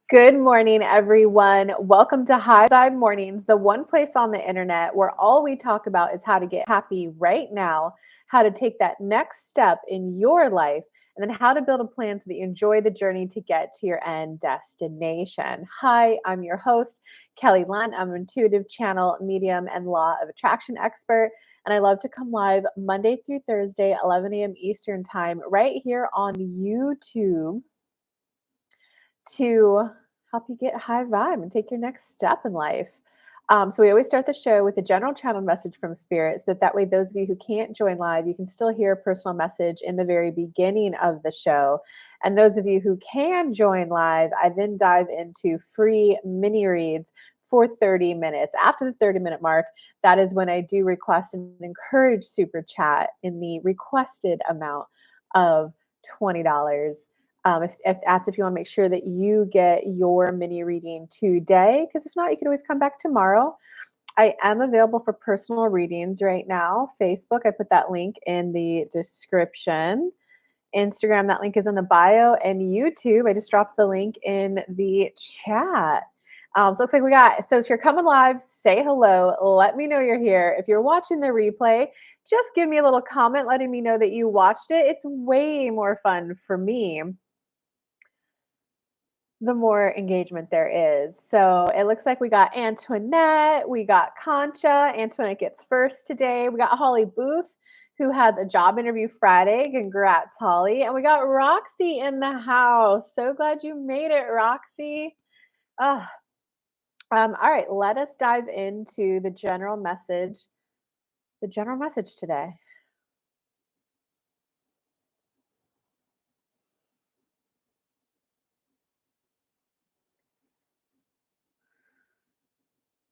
Good morning, everyone. Welcome to High Vibe Mornings, the one place on the internet where all we talk about is how to get happy right now, how to take that next step in your life, and then how to build a plan so that you enjoy the journey to get to your end destination. Hi, I'm your host, Kelly Lunt. I'm an intuitive channel, medium, and law of attraction expert. And I love to come live Monday through Thursday, 11 a.m. Eastern Time, right here on YouTube to help you get high vibe and take your next step in life. So we always start the show with a general channel message from spirit, so that way those of you who can't join live, you can still hear a personal message in the very beginning of the show. And those of you who can join live, I then dive into free mini reads for 30 minutes. After the 30-minute mark, that is when I do request and encourage super chat in the requested amount of $20. If you want to make sure that you get your mini reading today, because if not, you can always come back tomorrow. I am available for personal readings right now. Facebook, I put that link in the description. Instagram, that link is in the bio. And YouTube, I just dropped the link in the chat. So it looks like so if you're coming live, say hello. Let me know you're here. If you're watching the replay, just give me a little comment letting me know that you watched it. It's way more fun for me the more engagement there is. So it looks like we got Antoinette, we got Concha. Antoinette gets first today. We got Holly Booth, who has a job interview Friday. Congrats, Holly. And we got Roxy in the house. So glad you made it, Roxy. Ah, all right, let us dive into the general message. The general message today.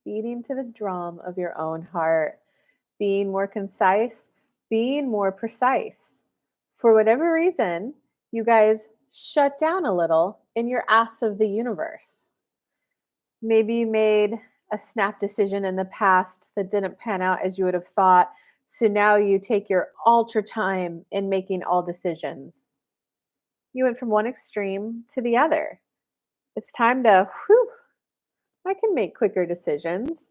Beating to the drum of your own heart, being more concise, being more precise. For whatever reason, you guys shut down a little in your ass of the universe. Maybe you made a snap decision in the past that didn't pan out as you would have thought. So now you take your ultra time in making all decisions. You went from one extreme to the other. It's time to, whew, I can make quicker decisions.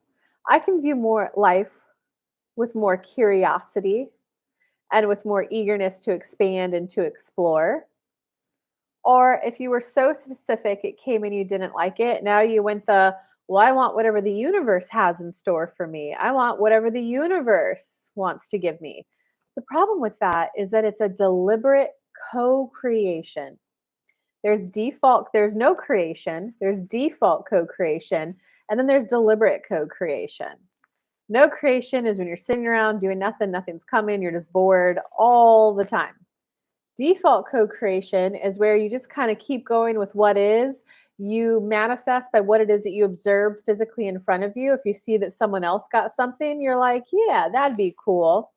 I can view more life with more curiosity and with more eagerness to expand and to explore. Or if you were so specific, it came and you didn't like it. Now you went well, I want whatever the universe has in store for me. I want whatever the universe wants to give me. The problem with that is that it's a deliberate co creation. There's no creation, there's default co creation, and then there's deliberate co creation. No creation is when you're sitting around doing nothing, nothing's coming, you're just bored all the time. Default co creation is where you just kind of keep going with what is. You manifest by what it is that you observe physically in front of you. If you see that someone else got something, you're like, yeah, that'd be cool.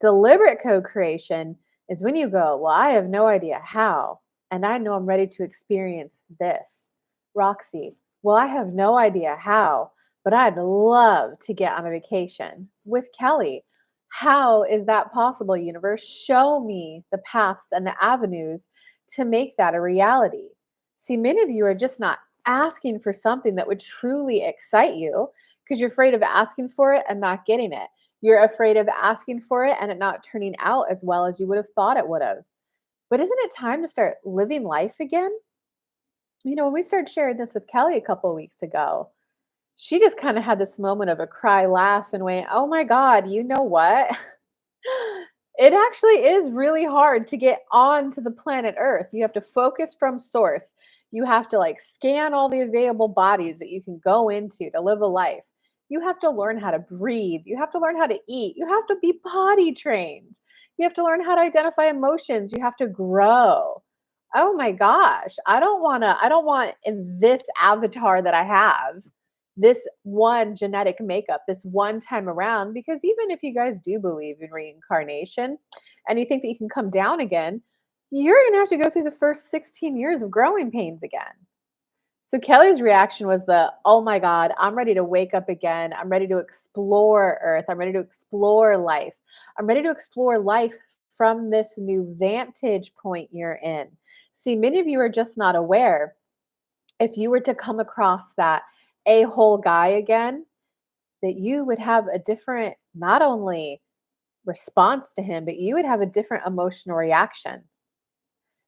Deliberate co creation is when you go, well, I have no idea how, and I know I'm ready to experience this. Roxy, well, I have no idea how, but I'd love to get on a vacation with Kelly. How is that possible, universe? Show me the paths and the avenues to make that a reality. See, many of you are just not asking for something that would truly excite you because you're afraid of asking for it and not getting it. You're afraid of asking for it and it not turning out as well as you would have thought it would have. But isn't it time to start living life again? When we started sharing this with Kelly a couple of weeks ago, she just kind of had this moment of a cry laugh and went, oh my God, you know what? It actually is really hard to get onto the planet Earth. You have to focus from source. You have to like scan all the available bodies that you can go into to live a life. You have to learn how to breathe. You have to learn how to eat. You have to be potty trained. You have to learn how to identify emotions. You have to grow. Oh my gosh. I don't want in this avatar that I have this one genetic makeup this one time around, because even if you guys do believe in reincarnation and you think that you can come down again, you're going to have to go through the first 16 years of growing pains again. So Kelly's reaction was oh my God, I'm ready to wake up again. I'm ready to explore Earth. I'm ready to explore life. I'm ready to explore life from this new vantage point you're in. See, many of you are just not aware If you were to come across that a-hole guy again, that you would have a different, not only response to him, but you would have a different emotional reaction.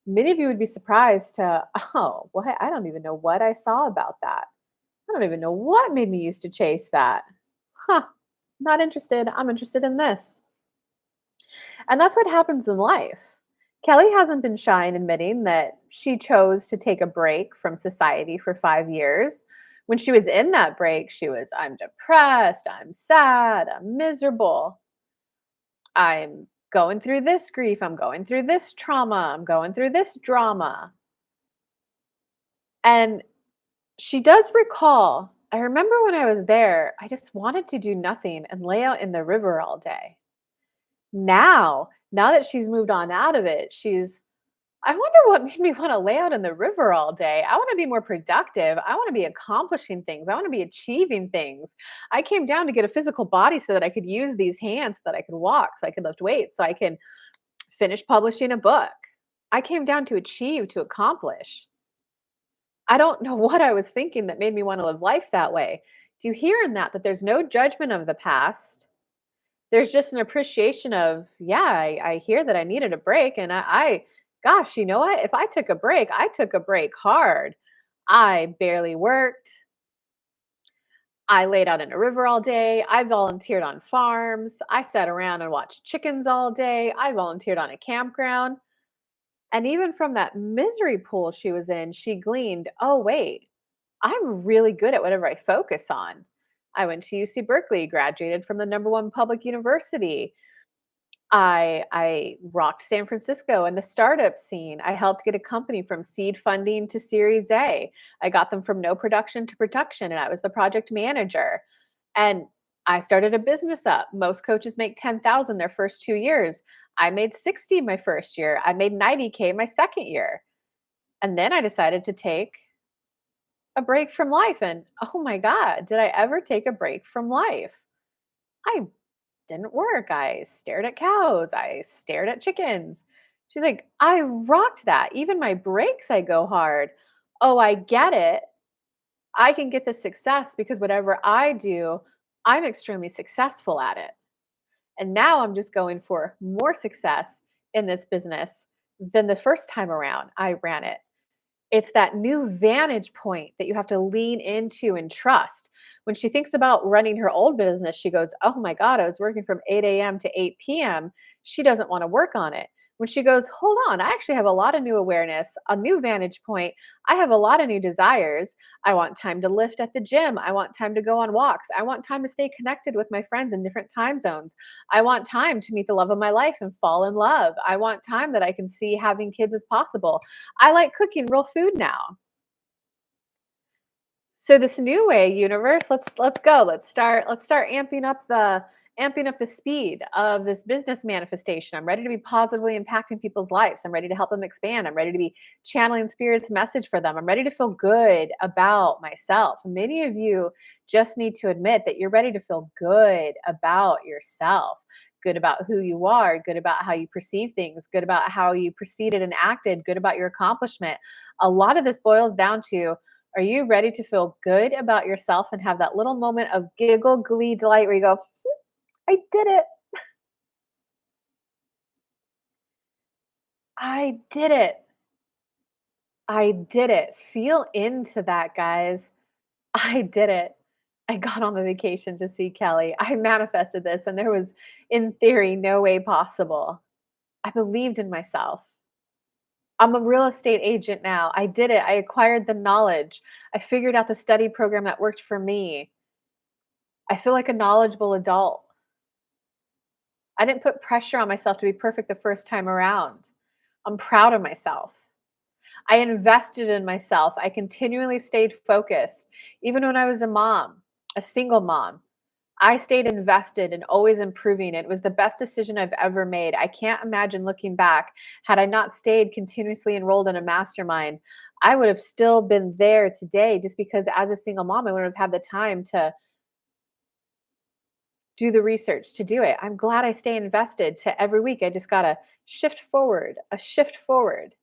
Many of you would be surprised to, "Oh, what? I don't even know what I saw about that. I don't even know what made me used to chase that. Huh, not interested. I'm interested in this." And that's what happens in life. Kelly hasn't been shy in admitting that she chose to take a break from society for 5 years. When she was in that break, she was, "I'm depressed, I'm sad, I'm miserable, I'm going through this grief, I'm going through this trauma, I'm going through this drama." And she does recall, "I remember when I was there, I just wanted to do nothing and lay out in the river all day." Now that she's moved on out of it, "I wonder what made me wanna lay out in the river all day. I wanna be more productive. I wanna be accomplishing things. I wanna be achieving things. I came down to get a physical body so that I could use these hands, so that I could walk, so I could lift weights, so I can finish publishing a book. I came down to achieve, to accomplish. I don't know what I was thinking that made me wanna live life that way." Do you hear in that there's no judgment of the past? There's just an appreciation of, yeah, I hear that I needed a break, and gosh, you know what? If I took a break, I took a break hard. I barely worked. I laid out in a river all day. I volunteered on farms. I sat around and watched chickens all day. I volunteered on a campground. And even from that misery pool she was in, she gleaned, "Oh, wait, I'm really good at whatever I focus on." I went to UC Berkeley, graduated from the number one public university. I rocked San Francisco and the startup scene. I helped get a company from seed funding to Series A. I got them from no production to production, and I was the project manager. And I started a business up. Most coaches make 10,000 their first 2 years. I made 60 my first year. I made 90K my second year. And then I decided to take a break from life, and oh my god, did I ever take a break from life? I didn't work. I stared at cows. I stared at chickens. She's like, "I rocked that. Even my breaks, I go hard. Oh, I get it. I can get the success because whatever I do, I'm extremely successful at it. And now I'm just going for more success in this business than the first time around I ran it." It's that new vantage point that you have to lean into and trust. When she thinks about running her old business, she goes, "Oh my God, I was working from 8 a.m. to 8 p.m." She doesn't want to work on it. When she goes, "Hold on, I actually have a lot of new awareness, a new vantage point. I have a lot of new desires. I want time to lift at the gym. I want time to go on walks. I want time to stay connected with my friends in different time zones. I want time to meet the love of my life and fall in love. I want time that I can see having kids as possible. I like cooking real food now." So this new way, universe, let's go. Let's start amping up the speed of this business manifestation. I'm ready to be positively impacting people's lives. I'm ready to help them expand. I'm ready to be channeling spirit's message for them. I'm ready to feel good about myself. Many of you just need to admit that you're ready to feel good about yourself, good about who you are, good about how you perceive things, good about how you proceeded and acted, good about your accomplishment. A lot of this boils down to, are you ready to feel good about yourself and have that little moment of giggle, glee, delight where you go, "I did it. I did it. I did it." Feel into that, guys. I did it. I got on the vacation to see Kelly. I manifested this, and there was, in theory, no way possible. I believed in myself. I'm a real estate agent now. I did it. I acquired the knowledge. I figured out the study program that worked for me. I feel like a knowledgeable adult. I didn't put pressure on myself to be perfect the first time around. I'm proud of myself. I invested in myself. I continually stayed focused. Even when I was a mom, a single mom, I stayed invested and always improving. It was the best decision I've ever made. I can't imagine looking back. Had I not stayed continuously enrolled in a mastermind, I would have still been there today, just because as a single mom, I wouldn't have had the time to do the research to do it. I'm glad I stay invested to every week. I just got to shift forward, a shift forward.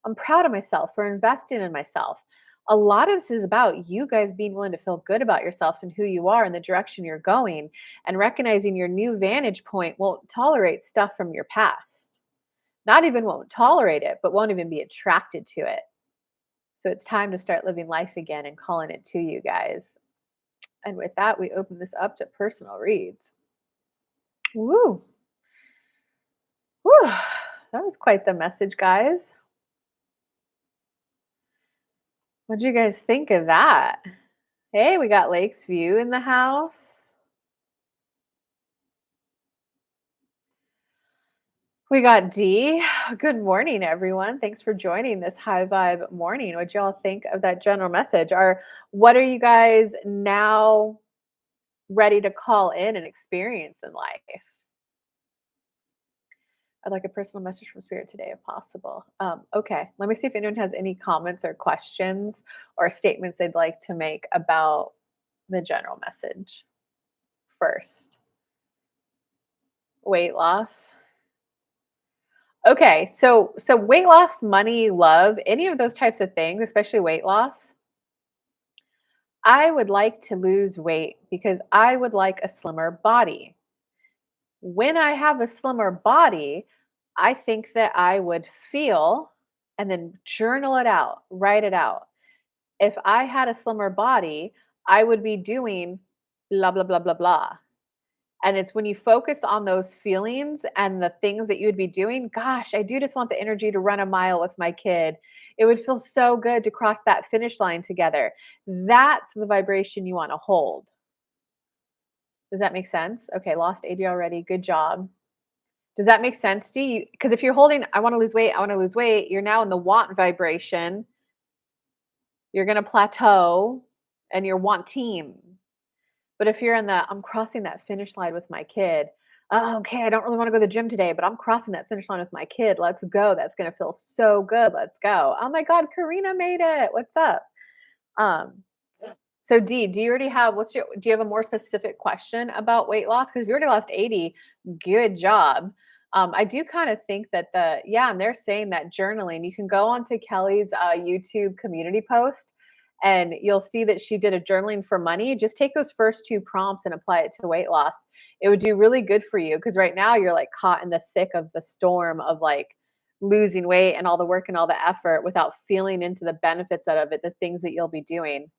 I'm proud of myself for investing in myself. A lot of this is about you guys being willing to feel good about yourselves and who you are and the direction you're going, and recognizing your new vantage point won't tolerate stuff from your past. Not even won't tolerate it, but won't even be attracted to it. So it's time to start living life again and calling it to you guys. And with that, we open this up to personal reads. Woo! Whew. That was quite the message, guys. What do you guys think of that? Hey, we got Lakes View in the house. We got D. Good morning, everyone. Thanks for joining this high vibe morning. What y'all think of that general message? Or what are you guys now ready to call in and experience in life? I'd like a personal message from Spirit today, if possible. Okay, let me see if anyone has any comments or questions or statements they'd like to make about the general message first. Weight loss. Okay, so weight loss, money, love, any of those types of things, especially weight loss. I would like to lose weight because I would like a slimmer body. When I have a slimmer body, I think that I would feel and then journal it out, write it out. If I had a slimmer body, I would be doing blah, blah, blah, blah, blah. And it's when you focus on those feelings and the things that you would be doing, gosh, I do just want the energy to run a mile with my kid. It would feel so good to cross that finish line together. That's the vibration you want to hold. Does that make sense? Okay, lost AD already. Good job. Does that make sense to you? Because if you're holding, I want to lose weight, I want to lose weight, you're now in the want vibration. You're going to plateau and you're wanting. But if you're in the, I'm crossing that finish line with my kid. Oh, okay, I don't really want to go to the gym today, but I'm crossing that finish line with my kid. Let's go. That's going to feel so good. Let's go. Oh my God, Karina made it. What's up? Um, so D, do you already have do you have a more specific question about weight loss? Because if you already lost 80, good job. I do kind of think that and they're saying that journaling, you can go onto Kelly's YouTube community post and you'll see that she did a journaling for money. Just take those first two prompts and apply it to weight loss. It would do really good for you because right now you're like caught in the thick of the storm of like losing weight and all the work and all the effort without feeling into the benefits out of it, the things that you'll be doing.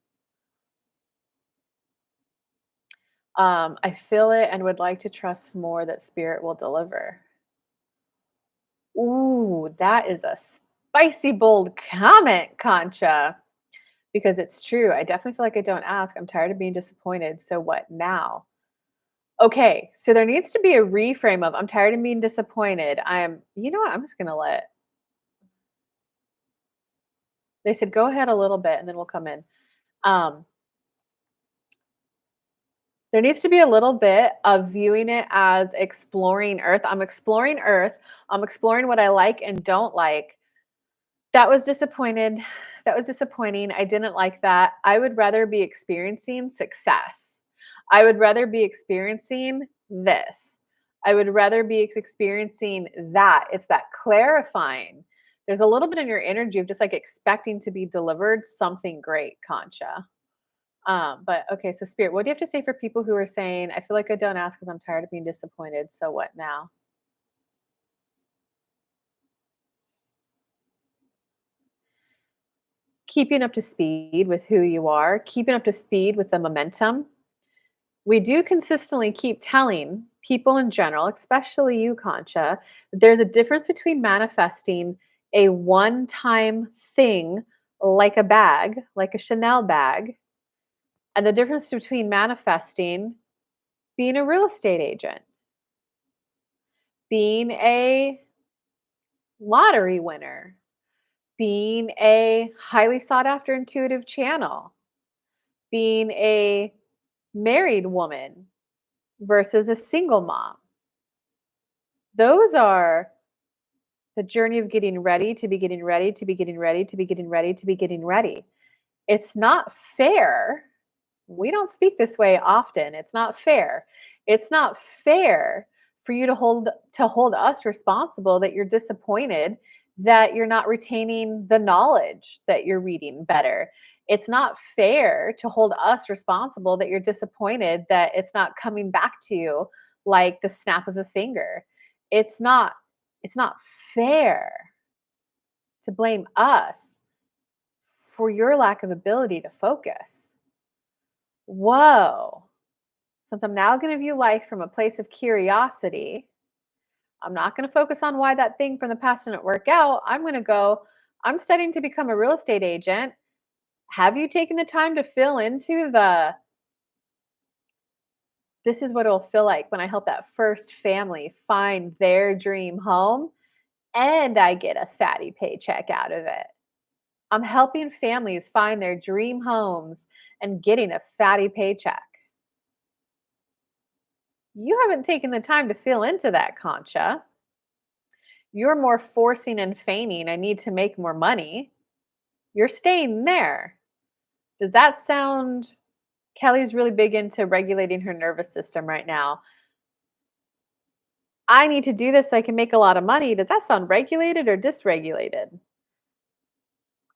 I feel it and would like to trust more that spirit will deliver. Ooh, that is a spicy, bold comment, Concha, because it's true. I definitely feel like I don't ask. I'm tired of being disappointed. So what now? Okay, so there needs to be a reframe of I'm tired of being disappointed. You know what? I'm just going to they said go ahead a little bit and then we'll come in. Um, There needs to be a little bit of viewing it as exploring Earth. I'm exploring Earth. I'm exploring what I like and don't like. That was disappointed. That was disappointing. I didn't like that. I would rather be experiencing success. I would rather be experiencing this. I would rather be experiencing that. It's that clarifying. There's a little bit in your energy of just like expecting to be delivered something great, Concha. But okay, so Spirit, what do you have to say for people who are saying, I feel like I don't ask because I'm tired of being disappointed. So what now? Keeping up to speed with who you are, keeping up to speed with the momentum. We do consistently keep telling people in general, especially you, Concha, that there's a difference between manifesting a one time thing like a bag, like a Chanel bag, and the difference between manifesting being a real estate agent, being a lottery winner, being a highly sought after intuitive channel, being a married woman versus a single mom. Those are the journey of getting ready to be getting ready to be getting ready to be getting ready to be getting ready. It's not fair. We don't speak this way often. It's not fair. It's not fair for you to hold us responsible that you're disappointed that you're not retaining the knowledge that you're reading better. It's not fair to hold us responsible that you're disappointed that it's not coming back to you like the snap of a finger. It's not it's not fair to blame us for your lack of ability to focus. Whoa. Since I'm now going to view life from a place of curiosity, I'm not going to focus on why that thing from the past didn't work out. I'm going to go, I'm studying to become a real estate agent. Have you taken the time to fill into the, this is what it'll feel like when I help that first family find their dream home and I get a fatty paycheck out of it. I'm helping families find their dream homes and getting a fatty paycheck. You haven't taken the time to feel into that, Concha. You're more forcing and feigning, I need to make more money. You're staying there. Does that sound Kelly's really big into regulating her nervous system right now. I need to do this so I can make a lot of money. Does that sound regulated or dysregulated?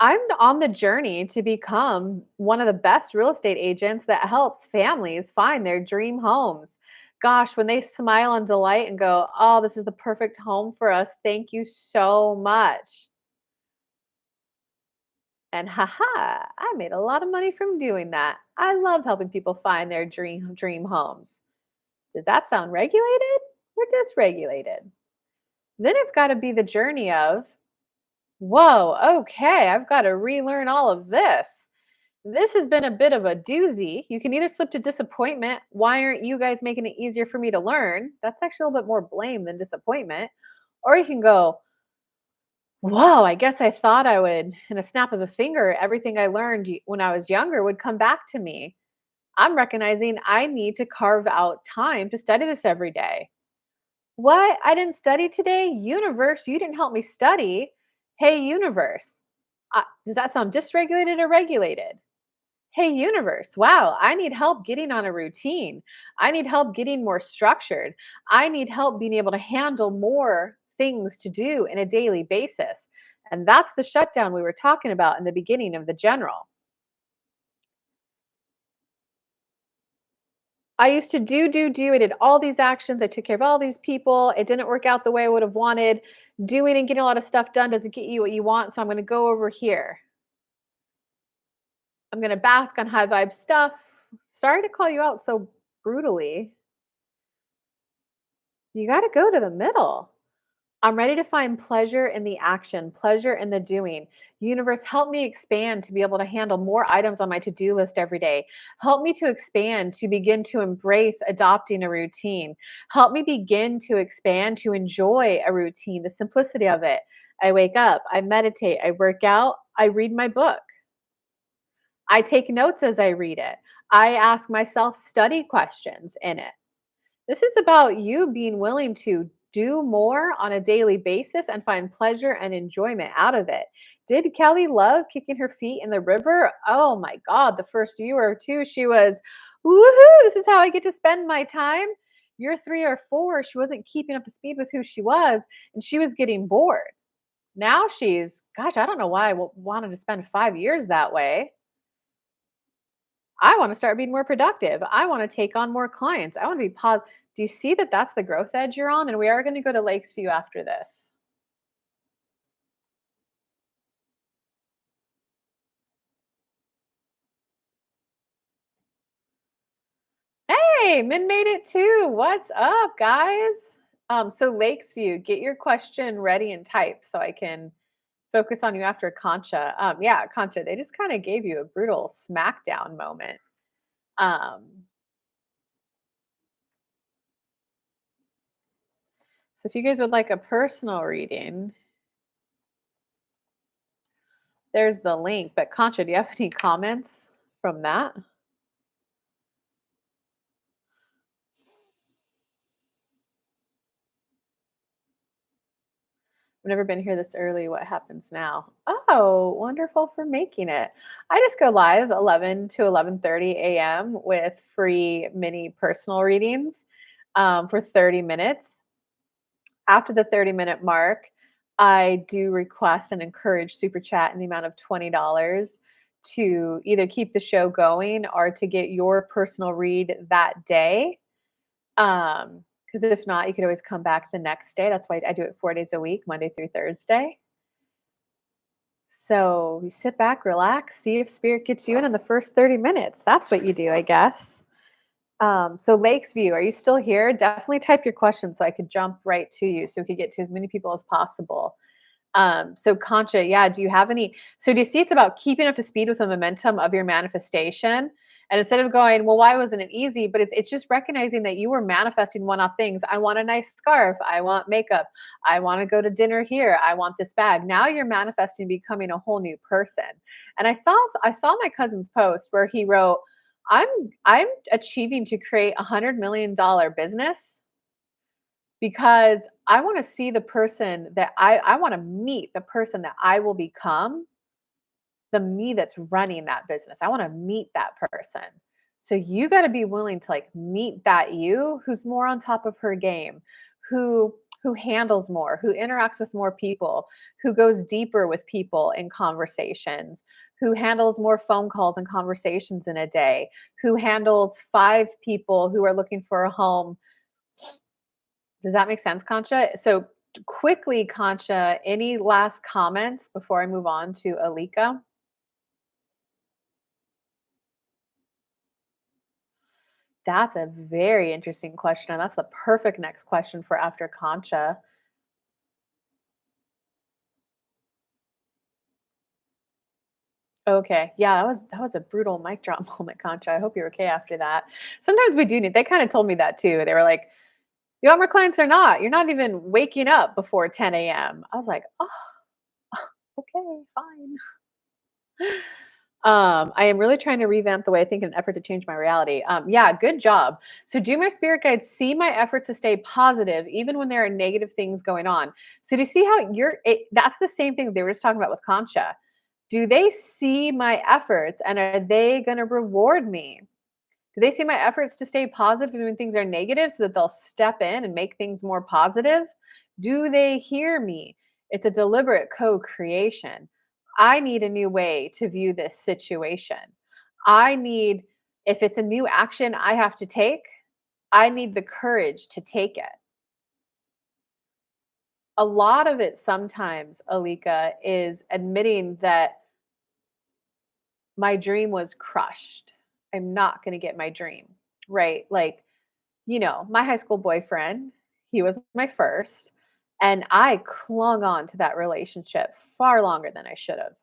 I'm on the journey to become one of the best real estate agents that helps families find their dream homes. Gosh, when they smile in delight and go, "Oh, this is the perfect home for us. Thank you so much." And haha, I made a lot of money from doing that. I love helping people find their dream homes. Does that sound regulated or dysregulated? Then it's got to be the journey of, whoa, okay, I've got to relearn all of this. This has been a bit of a doozy. You can either slip to disappointment. Why aren't you guys making it easier for me to learn? That's actually a little bit more blame than disappointment. Or you can go, whoa, I guess I thought I would, in a snap of a finger, everything I learned when I was younger would come back to me. I'm recognizing I need to carve out time to study this every day. What? I didn't study today? Universe, you didn't help me study. Hey, universe. Does that sound dysregulated or regulated? Hey, universe. Wow, I need help getting on a routine. I need help getting more structured. I need help being able to handle more things to do in a daily basis. And that's the shutdown we were talking about in the beginning of the general. I used to do. I did all these actions. I took care of all these people. It didn't work out the way I would have wanted. Doing and getting a lot of stuff done doesn't get you what you want. So I'm going to go over here. I'm going to bask on high vibe stuff. Sorry to call you out so brutally. You got to go to the middle. I'm ready to find pleasure in the action, pleasure in the doing. Universe, help me expand to be able to handle more items on my to do list every day. Help me to expand to begin to embrace adopting a routine. Help me begin to expand to enjoy a routine, the simplicity of it. I wake up, I meditate, I work out, I read my book. I take notes as I read it. I ask myself study questions in it. This is about you being willing to do more on a daily basis and find pleasure and enjoyment out of it. Did Kelly love kicking her feet in the river? Oh my God, the first year or two, she was, woohoo, this is how I get to spend my time. Year 3 or 4, she wasn't keeping up to speed with who she was and she was getting bored. Now she's, gosh, I don't know why I wanted to spend 5 years that way. I want to start being more productive. I want to take on more clients. I want to be positive. Do you see that that's the growth edge you're on? And we are going to go to Lakesview after this. Hey, Min made it too. What's up, guys? So Lakesview, get your question ready and type so I can focus on you after Concha. Yeah, Concha, they just kind of gave you a brutal smackdown moment. Um, so if you guys would like a personal reading, there's the link. But Concha, do you have any comments from that? I've never been here this early. What happens now? Oh, wonderful for making it. I just go live 11 to 11:30 a.m. with free mini personal readings for 30 minutes. After the 30-minute mark, I do request and encourage super chat in the amount of $20 to either keep the show going or to get your personal read that day. Because if not, you could always come back the next day. That's why I do it 4 days a week, Monday through Thursday. So you sit back, relax, see if spirit gets you in the first 30 minutes. That's what you do, I guess. So Lakes View, are you still here? Definitely type your questions so I could jump right to you so we could get to as many people as possible. So Concha, yeah, do you have any so do you see it's about keeping up to speed with the momentum of your manifestation? And instead of going, well, why wasn't it easy? But it's just recognizing that you were manifesting one off things. I want a nice scarf. I want makeup. I want to go to dinner here. I want this bag. Now you're manifesting becoming a whole new person. And I saw my cousin's post where he wrote, I'm I'm achieving to create $100 million business because I wanna see the person that I wanna meet the person that I will become, the me that's running that business. I wanna meet that person. So you gotta be willing to, like, meet that you who's more on top of her game, who handles more, who interacts with more people, who goes deeper with people in conversations, who handles more phone calls and conversations in a day, who handles 5 people who are looking for a home. Does that make sense, Concha? So quickly, Concha, any last comments before I move on to Alika? That's a very interesting question. And that's the perfect next question for after Concha. Okay. Yeah, that was a brutal mic drop moment, Concha. I hope you're okay after that. Sometimes we do need they kind of told me that too. They were like, you want more clients or not? You're not even waking up before 10 a.m. I was like, oh, okay, fine. I am really trying to revamp the way I think in an effort to change my reality. Yeah, good job. So, do my spirit guides see my efforts to stay positive even when there are negative things going on? So, do you see how that's the same thing they were just talking about with Concha. Do they see my efforts and are they going to reward me? Do they see my efforts to stay positive when things are negative so that they'll step in and make things more positive? Do they hear me? It's a deliberate co creation. I need a new way to view this situation. I need, if it's a new action I have to take, I need the courage to take it. A lot of it sometimes, Alika, is admitting that my dream was crushed. I'm not going to get my dream, right? Like, my high school boyfriend, he was my first, and I clung on to that relationship far longer than I should have.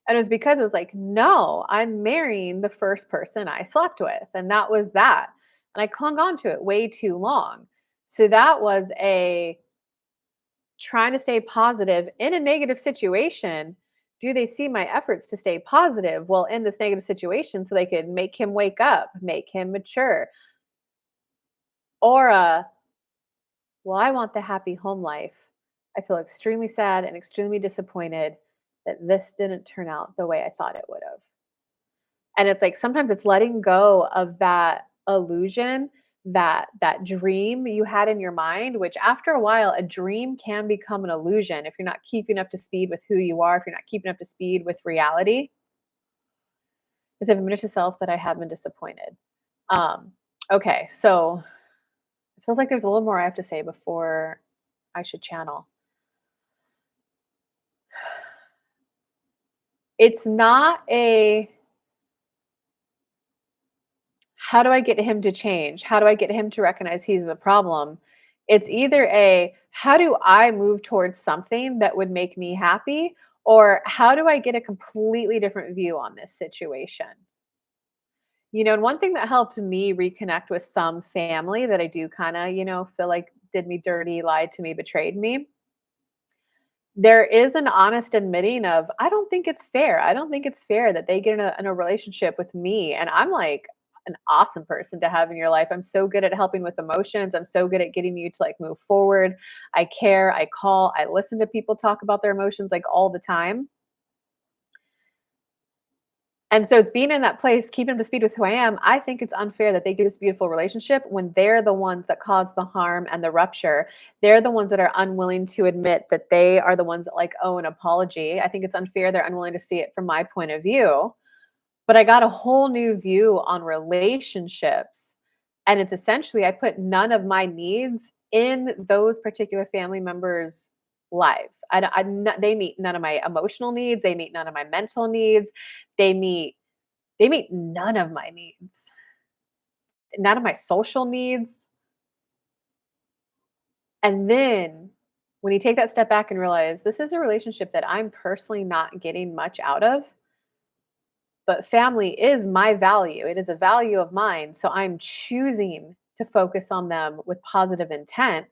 And it was because it was like, no, I'm marrying the first person I slept with. And that was that. And I clung on to it way too long. So that was a trying to stay positive in a negative situation. Do they see my efforts to stay positive? Well, in this negative situation, so they could make him wake up, make him mature, or well, I want the happy home life. I feel extremely sad and extremely disappointed that this didn't turn out the way I thought it would have. And it's like sometimes it's letting go of that illusion, that dream you had in your mind, which after a while, a dream can become an illusion if you're not keeping up to speed with who you are, if you're not keeping up to speed with reality. Because I've admitted to self that I have been disappointed. Um, okay, so it feels like there's a little more I have to say before I should channel. It's not a how do I get him to change? How do I get him to recognize he's the problem? It's either a how do I move towards something that would make me happy? Or how do I get a completely different view on this situation? And one thing that helped me reconnect with some family that I do kind of, feel like did me dirty, lied to me, betrayed me. There is an honest admitting of, I don't think it's fair. I don't think it's fair that they get in a relationship with me. And I'm like an awesome person to have in your life. I'm so good at helping with emotions. I'm so good at getting you to like move forward. I care. I call. I listen to people talk about their emotions like all the time. And so it's being in that place, keeping up to speed with who I am. I think it's unfair that they get this beautiful relationship when they're the ones that cause the harm and the rupture. They're the ones that are unwilling to admit that they are the ones that like owe an apology. I think it's unfair they're unwilling to see it from my point of view. But I got a whole new view on relationships. And it's essentially I put none of my needs in those particular family members' lives. They meet none of my emotional needs. They meet none of my mental needs. They meet they meet none of my needs, none of my social needs. And then when you take that step back and realize this is a relationship that I'm personally not getting much out of, but family is my value. It is a value of mine. So I'm choosing to focus on them with positive intent.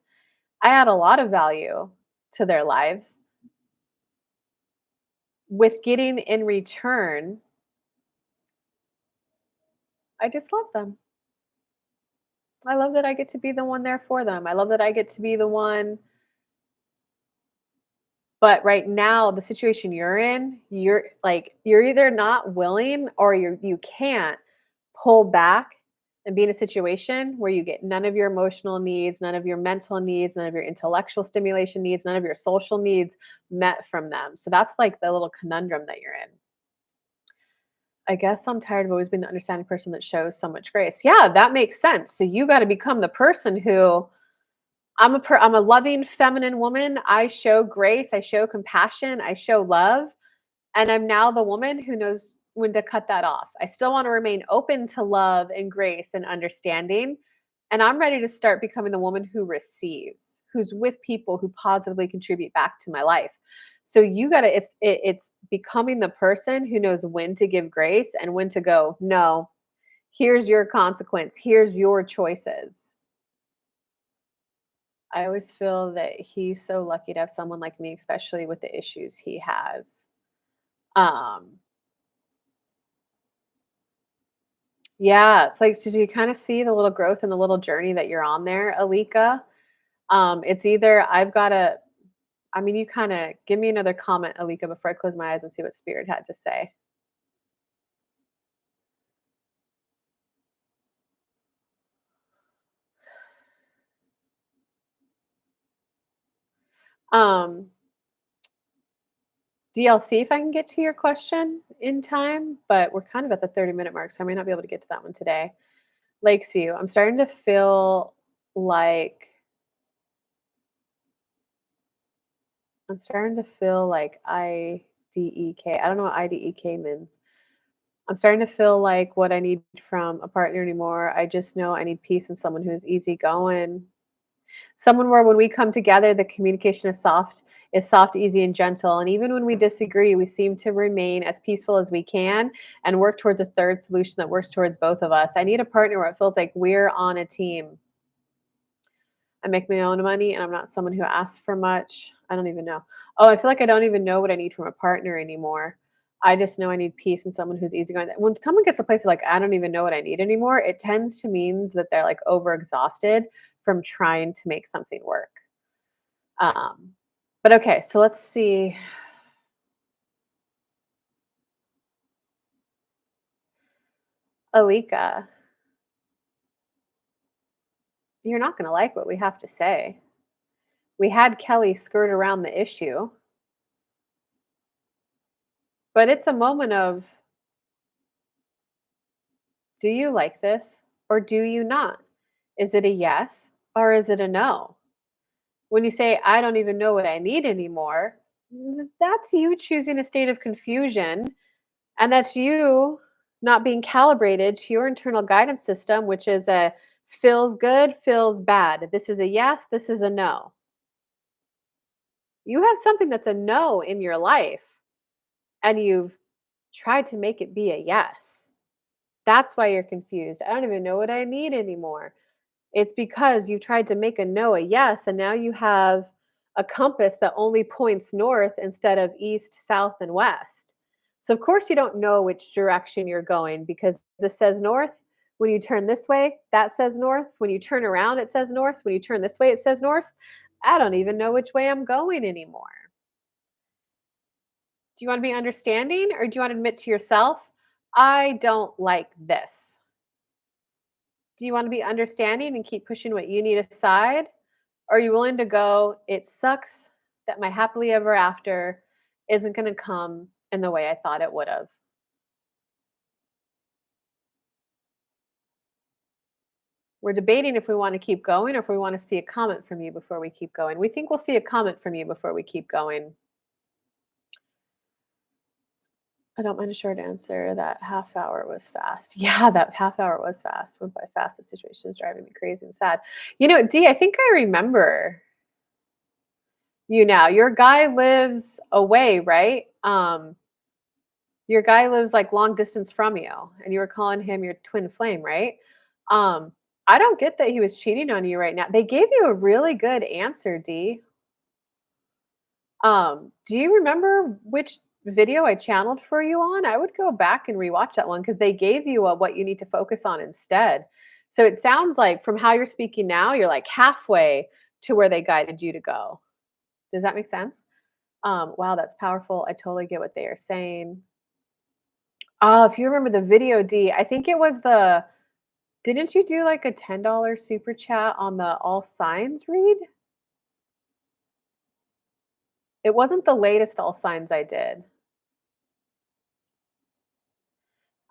I add a lot of value to their lives with getting in return. I just love them. I love that I get to be the one there for them. I love that I get to be the one. But right now, the situation you're in, you're either not willing or you can't pull back and be in a situation where you get none of your emotional needs, none of your mental needs, none of your intellectual stimulation needs, none of your social needs met from them. So that's like the little conundrum that you're in. I guess I'm tired of always being the understanding person that shows so much grace. Yeah, that makes sense. So you got to become the person who I'm a loving feminine woman. I show grace, I show compassion, I show love, and I'm now the woman who knows when to cut that off. I still want to remain open to love and grace and understanding, and I'm ready to start becoming the woman who receives, who's with people who positively contribute back to my life. So you got to it's becoming the person who knows when to give grace and when to go, "No, here's your consequence. Here's your choices." I always feel that he's so lucky to have someone like me, especially with the issues he has. Um, yeah, it's like, so you kind of see the little growth and the little journey that you're on there, Alika. It's either I've got to, I mean, you kind of give me another comment, Alika, before I close my eyes and see what Spirit had to say. Um, DLC, if I can get to your question in time, but we're kind of at the 30-minute mark, so I may not be able to get to that one today. Lakesview, I'm starting to feel like I'm starting to feel like IDEK. I don't know what IDEK means. I'm starting to feel like what I need from a partner anymore. I just know I need peace and someone who's easygoing. Someone where when we come together, the communication is soft, easy, and gentle. And even when we disagree, we seem to remain as peaceful as we can and work towards a third solution that works towards both of us. I need a partner where it feels like we're on a team. I make my own money and I'm not someone who asks for much. I don't even know. Oh, I feel like I don't even know what I need from a partner anymore. I just know I need peace and someone who's easygoing. When someone gets to a place of like, I don't even know what I need anymore, it tends to means that they're like overexhausted from trying to make something work. Um, but okay, so let's see. Alika, you're not going to like what we have to say. We had Kelly skirt around the issue, but it's a moment of do you like this or do you not? Is it a yes or is it a no? When you say, I don't even know what I need anymore, that's you choosing a state of confusion. And that's you not being calibrated to your internal guidance system, which is a feels good, feels bad. This is a yes, this is a no. You have something that's a no in your life and you've tried to make it be a yes. That's why you're confused. I don't even know what I need anymore. It's because you tried to make a no a yes, and now you have a compass that only points north instead of east, south, and west. So, of course, you don't know which direction you're going because this says north. When you turn this way, that says north. When you turn around, it says north. When you turn this way, it says north. I don't even know which way I'm going anymore. Do you want to be understanding or do you want to admit to yourself? I don't like this. Do you want to be understanding and keep pushing what you need aside? Or are you willing to go, it sucks that my happily ever after isn't going to come in the way I thought it would have? We're debating if we want to keep going or if we want to see a comment from you before we keep going. We think we'll see a comment from you before we keep going. I don't mind a short answer. That half hour was fast. Yeah, that half hour was fast. Went by fast. The situation is driving me crazy and sad. D, I think I remember you now. Your guy lives away, right? Your guy lives like long distance from you, and you were calling him your twin flame, right? Um, I don't get that he was cheating on you right now. They gave you a really good answer, D. Do you remember which video I channeled for you on? I would go back and rewatch that one because they gave you what you need to focus on instead. So it sounds like from how you're speaking now, you're like halfway to where they guided you to go. Does that make sense? Wow, that's powerful. I totally get what they are saying. Oh, if you remember the video, D, I think it was didn't you do like a $10 super chat on the all signs read? It wasn't the latest all signs I did.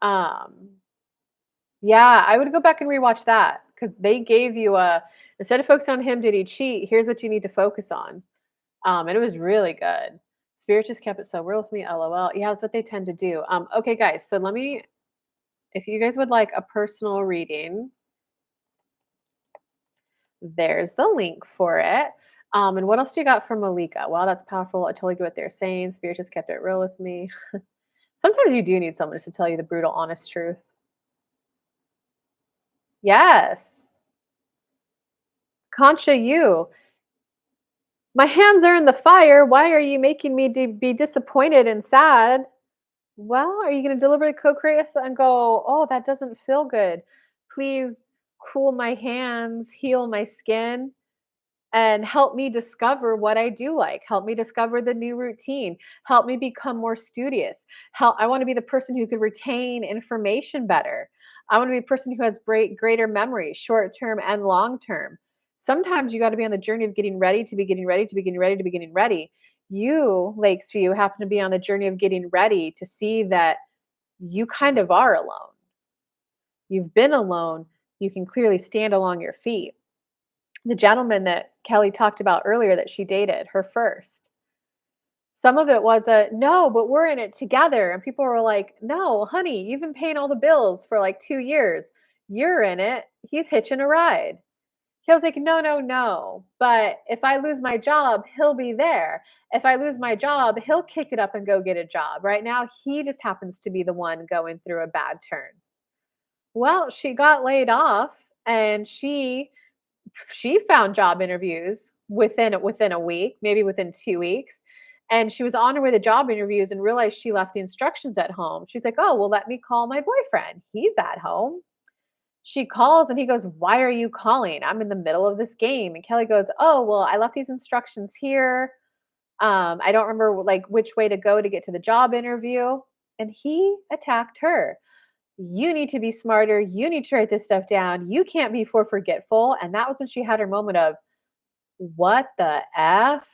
Um, Yeah, I would go back and rewatch that because they gave you a instead of focusing on him, did he cheat? Here's what you need to focus on. And it was really good. Spirit just kept it so real with me, LOL. Yeah, that's what they tend to do. Okay, guys, so if you guys would like a personal reading, there's the link for it. And what else do you got from Malika? Wow, that's powerful. I totally get what they're saying. Spirit just kept it real with me. Sometimes you do need someone to tell you the brutal, honest truth. Yes. Concha, you. My hands are in the fire. Why are you making me be disappointed and sad? Well, are you going to deliberately co-create and go, oh, that doesn't feel good. Please cool my hands, heal my skin, and help me discover what I do like. Help me discover the new routine. Help me become more studious. I want to be the person who could retain information better. I want to be a person who has greater memory, short term and long term. Sometimes you got to be on the journey of getting ready to be getting ready to be getting ready to be getting ready. You, Lakesview, happen to be on the journey of getting ready to see that you kind of are alone. You've been alone. You can clearly stand along your feet. The gentleman that Kelly talked about earlier that she dated, her first. Some of it was a no, but we're in it together. And people were like, no, honey, you've been paying all the bills for like 2 years. You're in it. He's hitching a ride. He was like, no, no, no. But if I lose my job, he'll be there. If I lose my job, he'll kick it up and go get a job. Right now, he just happens to be the one going through a bad turn. Well, she got laid off and she found job interviews within a week, maybe within 2 weeks, and she was on her way to job interviews and realized she left the instructions at home. She's like, "Oh, well, let me call my boyfriend. He's at home." She calls and he goes, "Why are you calling? I'm in the middle of this game." And Kelly goes, "Oh, well, I left these instructions here. I don't remember like which way to go to get to the job interview." And he attacked her. You need to be smarter. You need to write this stuff down. You can't be forgetful. And that was when she had her moment of, what the F?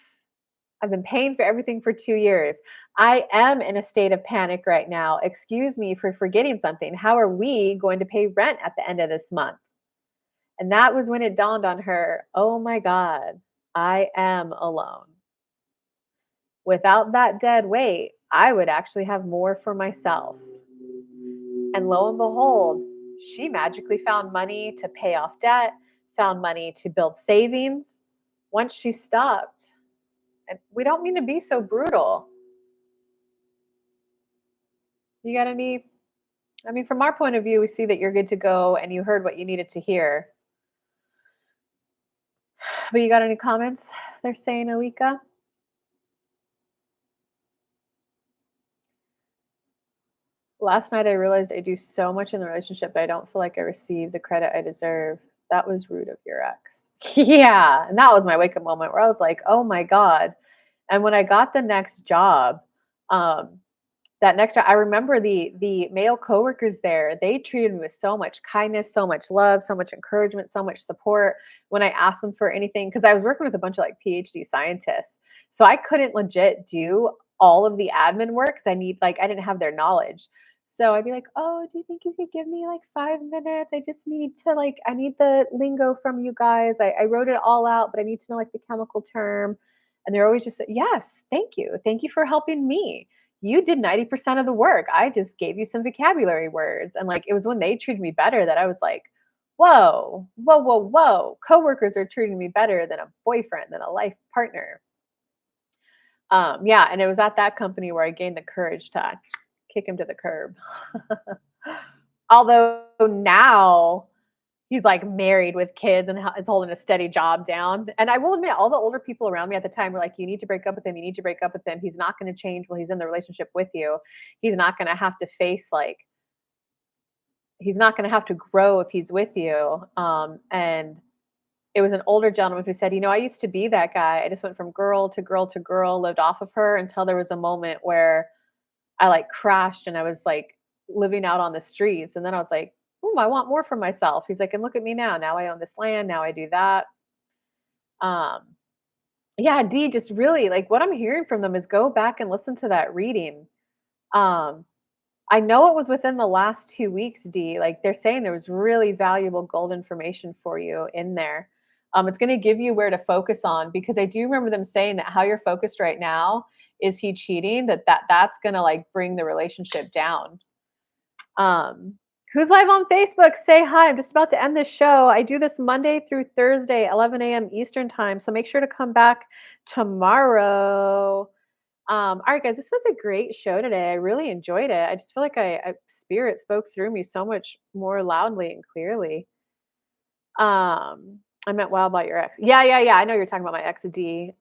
I've been paying for everything for 2 years. I am in a state of panic right now. Excuse me for forgetting something. How are we going to pay rent at the end of this month? And that was when it dawned on her, oh my God, I am alone. Without that dead weight, I would actually have more for myself. And lo and behold, she magically found money to pay off debt, found money to build savings once she stopped. And we don't mean to be so brutal. You got any? I mean, from our point of view, we see that you're good to go and you heard what you needed to hear. But you got any comments? They're saying, Alika? Last night I realized I do so much in the relationship, but I don't feel like I receive the credit I deserve. That was rude of your ex. Yeah. And that was my wake up moment where I was like, oh my God. And when I got the next job, um, that next job, I remember the male coworkers there, they treated me with so much kindness, so much love, so much encouragement, so much support when I asked them for anything. Because I was working with a bunch of, like, PhD scientists, so I couldn't legit do all of the admin work 'cause I didn't have their knowledge. So I'd be like, "Oh, do you think you could give me, like, 5 minutes? I just need to, like I need the lingo from you guys. I wrote it all out, but I need to know, like, the chemical term." And they're always just, "Yes, thank you. Thank you for helping me. You did 90% of the work. I just gave you some vocabulary words." And, like, it was when they treated me better that I was like, "Whoa, whoa, whoa, whoa. Coworkers are treating me better than a boyfriend, than a life partner." Yeah, and it was at that company where I gained the courage to kick him to the curb. Although now he's, like, married with kids and is holding a steady job down, and I will admit all the older people around me at the time were like, "You need to break up with him, you need to break up with him. He's not gonna change while he's in the relationship with you. He's not gonna have to face, like he's not gonna have to grow if he's with you." And it was an older gentleman who said, I used to be that guy. I just went from girl to girl to girl, lived off of her until there was a moment where I, like, crashed and I was, like, living out on the streets, and then I was like, "Ooh, I want more for myself." He's like, "And look at me now. Now I own this land, now I do that." Um, yeah, D, just really, like, what I'm hearing from them is go back and listen to that reading. Um, I know it was within the last 2 weeks, D, like, they're saying there was really valuable gold information for you in there. It's gonna give you where to focus on because I do remember them saying that how you're focused right now, "Is he cheating?" That's gonna, like, bring the relationship down. Um, who's live on Facebook? Say hi. I'm just about to end this show. I do this Monday through Thursday, 11 a.m. Eastern time. So make sure to come back tomorrow. All right, guys, this was a great show today. I really enjoyed it. I just feel like spirit spoke through me so much more loudly and clearly. I meant wow about your ex. Yeah, yeah, yeah. I know you're talking about my ex D.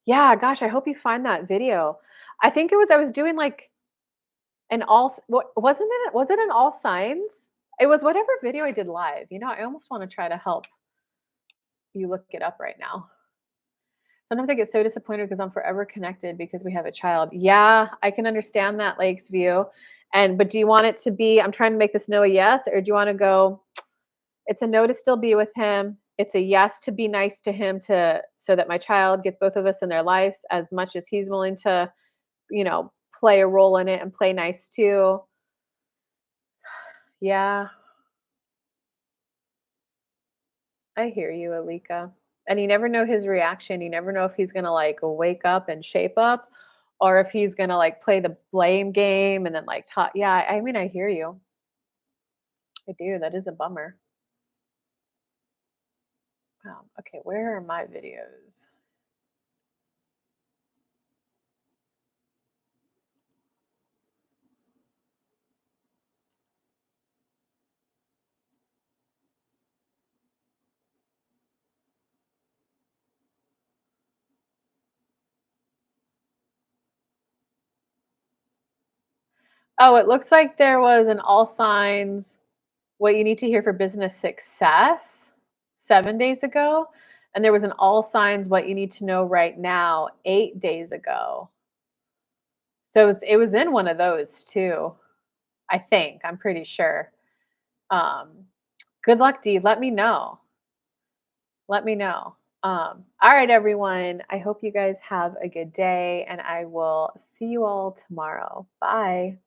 Yeah, gosh, I hope you find that video. I think I was doing like and all s what was it an all signs? It was whatever video I did live, I almost wanna try to help you look it up right now. Sometimes I get so disappointed because I'm forever connected because we have a child. Yeah, I can understand that, Lakes View, but do you want it to be I'm trying to make this no a yes, or do you wanna go, it's a no to still be with him, it's a yes to be nice to him to so that my child gets both of us in their lives as much as he's willing to, you know, play a role in it and play nice too. Yeah. I hear you, Alika. And you never know his reaction. You never know if he's gonna like wake up and shape up or if he's gonna like play the blame game and then like talk. Yeah, I mean, I hear you. I do. That is a bummer. Okay, where are my videos? Oh, it looks like there was an all signs what you need to hear for business success 7 days ago. And there was an all signs what you need to know right now 8 days ago. So it was in one of those too. I think. I'm pretty sure. Um, good luck, Dee. Let me know. Let me know. All right, everyone. I hope you guys have a good day, and I will see you all tomorrow. Bye.